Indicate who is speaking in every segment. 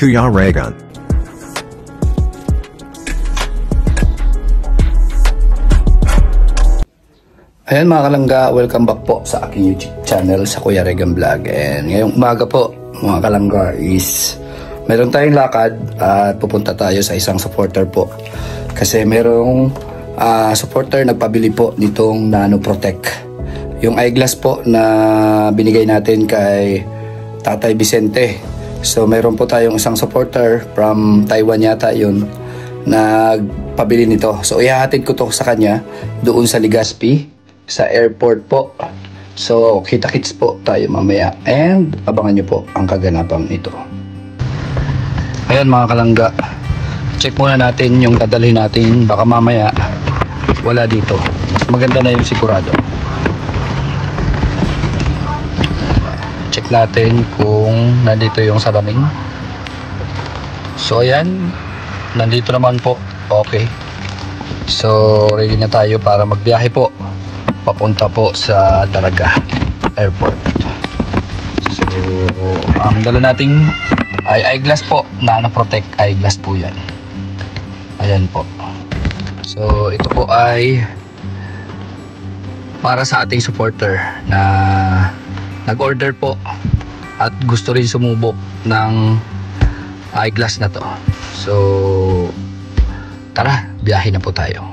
Speaker 1: Kuya Regan.
Speaker 2: Ayan mga kalangga, welcome back po sa aking YouTube channel sa Kuya Regan Vlog. And ngayong umaga po mga kalangga is meron tayong lakad at pupunta tayo sa isang supporter po. Kasi merong supporter nagpabili po nitong Nano Protect. Yung eyeglass po na binigay natin kay Tatay Vicente. So meron po tayong isang supporter from Taiwan yata yun nagpabili nito. So ihahatid ko to sa kanya doon sa Legazpi sa airport po. So kita-kits po tayo mamaya and abangan nyo po ang kaganapang ito. Ayan mga kalangga, check muna natin yung dadalhin natin, baka mamaya wala dito. Maganda na yung sigurado. Check natin kung nandito yung salamin. So ayan, nandito naman po. Okay, so ready na tayo para magbiyahe po papunta po sa Daraga Airport. So ang dala nating ay eyeglass po, Nano Protect eyeglass po yan. Ayan po. So ito po ay para sa ating supporter na nag-order po at gusto rin sumubok ng eyeglass na to. So tara, biyahe na po tayo.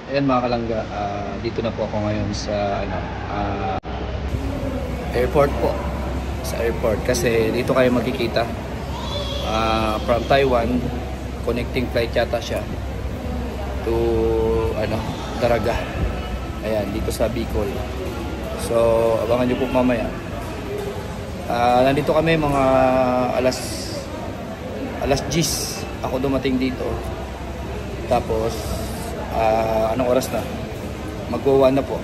Speaker 2: Ayan mga kalangga, dito na po ako ngayon sa airport po. Sa airport kasi dito kayo magkikita. From Taiwan, connecting flight yata siya to Daraga. Ayan, dito sa Bicol. So abangan nyo po mamaya. Nandito kami mga alas 10 ako dumating dito. Tapos anong oras na? Mag-1 na po.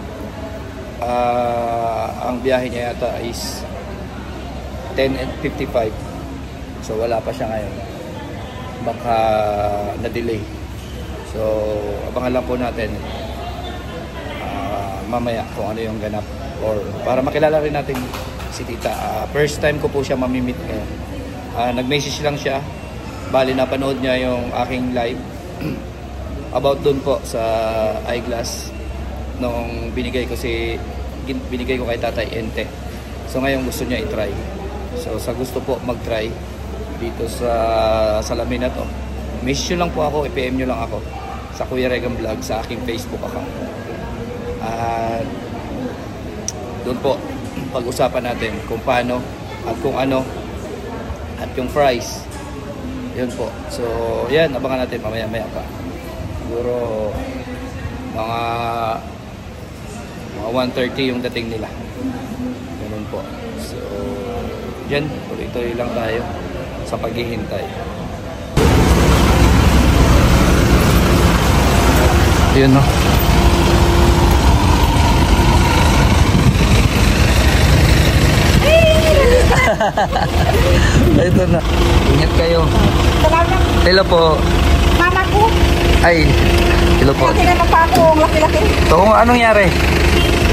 Speaker 2: Ang biyahe niya yata is 10:55. So wala pa siya ngayon. Baka na-delay. So abangan lang po natin mamaya kung ano yung ganap or para makilala rin natin si tita. First time ko po siya mamimit ngayon. Nag-message lang siya Bali, napanood niya yung aking live about dun po sa eyeglass nung binigay ko kay Tatay Ente. So ngayon gusto niya i-try. So sa gusto po mag-try dito sa salamin na to, message nyo lang po ako, i-PM nyo lang ako sa Kuya Regan Vlog sa aking Facebook account. At doon po pag-usapan natin kung paano at kung ano at yung price. Yun po. So yan, abangan natin mamaya-maya pa. Siguro mga 1:30 yung dating nila. Ganun po. So yan, tuloy-tuloy lang tayo sa paghihintay. Yun, no? Ito na. Ingat kayo.
Speaker 1: Salamat.
Speaker 2: Hello po.
Speaker 1: Mama ko.
Speaker 2: Ay, hello po.
Speaker 1: Kasi naman pa ako, laki-laki.
Speaker 2: So, anong nangyari?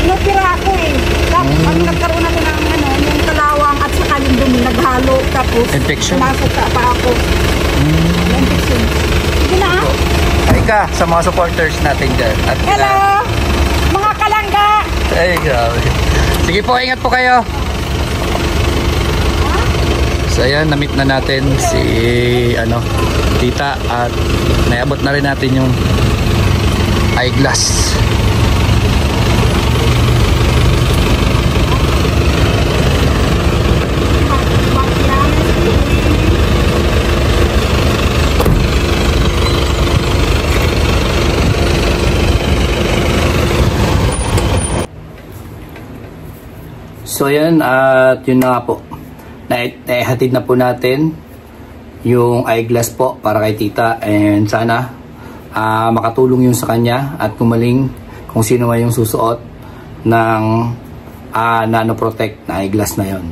Speaker 1: Inopera ako eh. Tapos nagkaroon ako ng yung kalawang at saka yung dumi, naghalo. Tapos
Speaker 2: Infection?
Speaker 1: pumasok pa ako. Infection. Sige na ah.
Speaker 2: Ay ka, sa mga supporters natin dyan. At
Speaker 1: Hello! Mga kalangga!
Speaker 2: Ay, grabe. Sige po, ingat po kayo. So ayan, na-meet na natin si tita at naabot na rin natin yung eyeglass. So ayan, at yun na nga po, naihatid na po natin yung eyeglass po para kay tita, and sana makatulong yun sa kanya at gumaling kung sino man yung susuot ng Nano Protect na eyeglass na yon.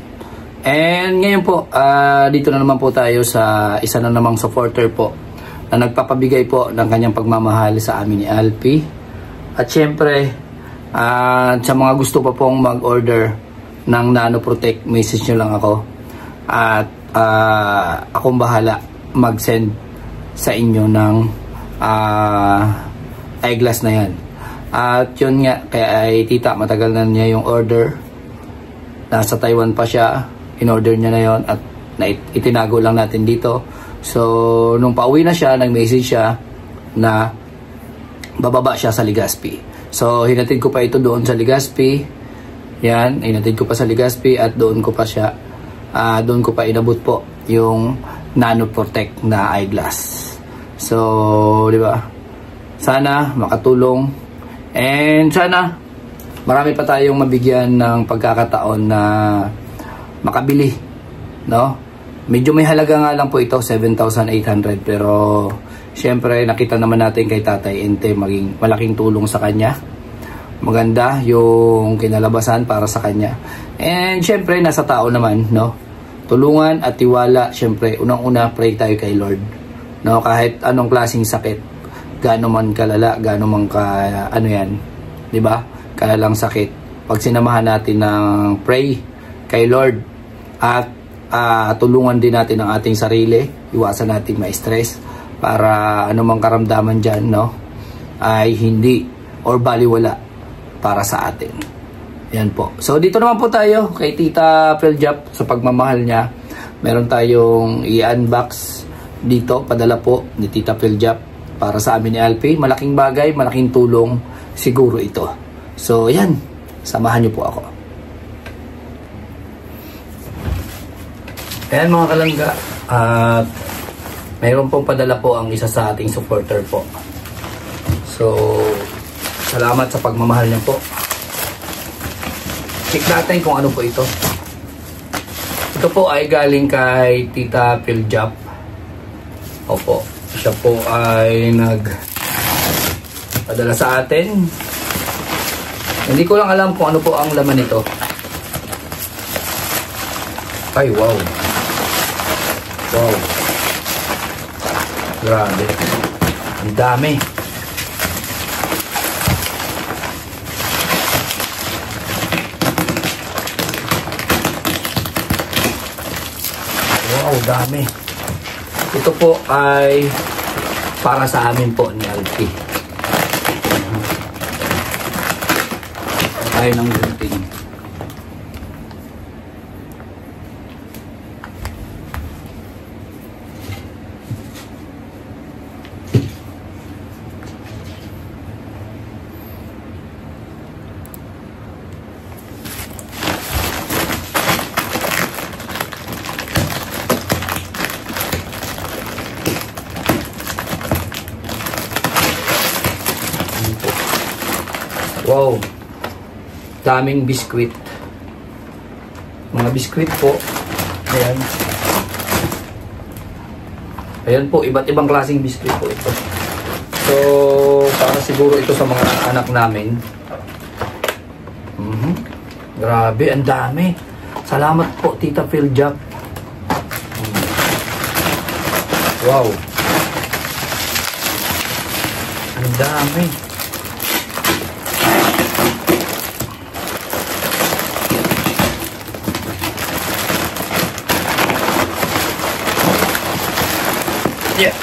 Speaker 2: And ngayon po, dito na naman po tayo sa isa na namang supporter po na nagpapabigay po ng kanyang pagmamahal sa amin ni Alpi. At syempre, sa mga gusto pa pong mag-order ng Nano Protect, message nyo lang ako at akong bahala mag-send sa inyo ng eyeglass na yan. At yun nga, kaya ay tita, matagal na niya yung order, nasa Taiwan pa siya, in-order niya na yon at itinago lang natin dito. So nung pauwi na siya, nag-message siya na bababa siya sa Legazpi. So hinatid ko pa ito doon sa Legazpi. Yan, inatid ko pa sa Legazpi at doon ko pa siya, doon ko pa inabot po yung Nano Protect na eyeglass. So, di ba? Sana makatulong, and sana marami pa tayong mabigyan ng pagkakataon na makabili, no? Medyo may halaga nga lang po ito, 7,800, pero syempre nakita naman natin kay Tatay Ente, maging malaking tulong sa kanya. Maganda yung kinalabasan para sa kanya. And syempre nasa tao naman, no? Tulungan at tiwala. Syempre unang-una, pray tayo kay Lord, no? Kahit anong klaseng sakit, gaano man kalala, gaano man ka yan, 'di ba? Kalalang sakit, pag sinamahan natin ng pray kay Lord at tulungan din natin ang ating sarili, iwasan natin ma-stress para anumang karamdaman diyan, no, ay hindi or baliwala para sa atin. Yan po. So dito naman po tayo kay Tita Peljap sa pagmamahal niya. Meron tayong i-unbox dito, padala po ni Tita Peljap para sa amin ni Alpi. Malaking bagay, malaking tulong siguro ito. So yan, samahan niyo po ako. Ayan mga kalangga, at mayroon pong padala po ang isa sa ating supporter po. So salamat sa pagmamahal niyo po. Check natin kung ano po ito. Ito po ay galing kay Tita Peljap. Opo, siya po ay nagpadala sa atin. Hindi ko lang alam kung ano po ang laman nito. Ay, wow. Wow. Grabe. Ang dami. Wow, dami. Ito po ay para sa amin po ni Alpi. Tayo ng gunting. Wow, daming biskwit. Mga biskwit po. Ayan. Ayan po, iba't ibang klaseng biskwit po ito. So, para siguro ito sa mga anak namin. Grabe, ang dami. Salamat po, Tita Philjap. Wow. Ang dami. Yeah.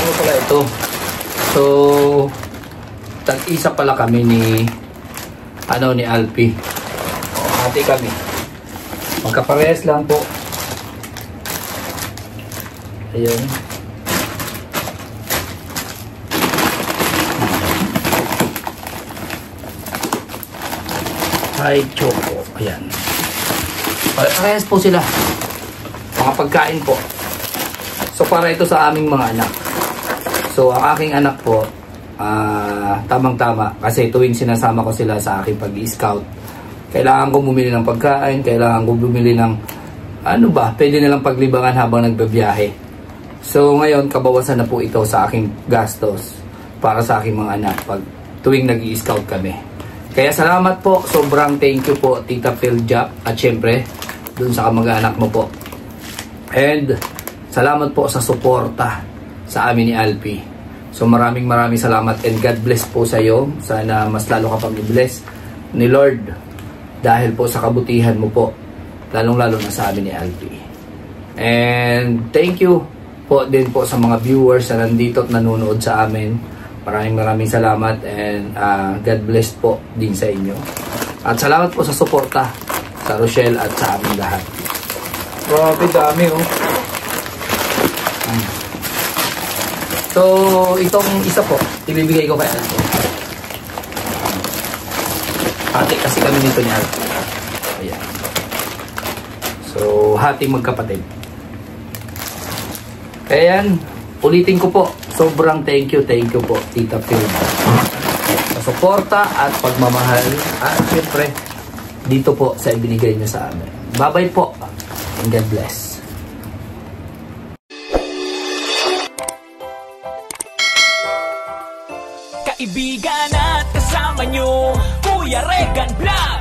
Speaker 2: Ano pala ito? So, tag-isa pala kami ni Alpi. Hati kami. Magkaparehas lang po. Ayan. Ay, choco. Ayan. Parehas po sila. Mga pagkain po. So, para ito sa aming mga anak. So, ang aking anak po, tamang-tama. Kasi tuwing sinasama ko sila sa aking pag-i-scout, kailangan ko bumili ng pagkain, kailangan ko bumili ng pwede nilang paglibangan habang nagbabiyahe. So ngayon, kabawasan na po ito sa aking gastos para sa aking mga anak pag tuwing nag-i-scout kami. Kaya salamat po, sobrang thank you po Tita Philjap at syempre dun sa kamag-anak mo po. And salamat po sa suporta sa amin ni Alpi. So maraming salamat and God bless po sa iyo. Sana mas lalo ka pang i-bless ni Lord. Dahil po sa kabutihan mo po, lalong-lalo na sa amin ni Alpi. And thank you po din po sa mga viewers na nandito at nanonood sa amin. Maraming salamat and God bless po din sa inyo. At salamat po sa suporta sa Rochelle at sa amin lahat. Grabe, dami oh. So, itong isa po, ibibigay ko kay Alpi. Hati kasi kami nito niya. Ayan. So, hati magkapatid. Kaya yan, ulitin ko po. Sobrang thank you po, Tita Phil. Sa suporta at pagmamahal. At syempre, dito po sa ibinigay niyo sa amin. Bye-bye po. And God bless.
Speaker 3: Kaibigan at kasama nyo, Kuya Regan Vlog.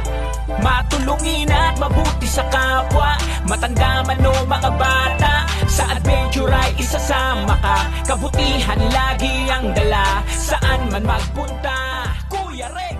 Speaker 3: Matulungin at mabuti sa kapwa, matanda man o mga bata, sa adventure ay isasama ka. Kabutihan lagi ang dala, saan man magpunta, Kuya Regan.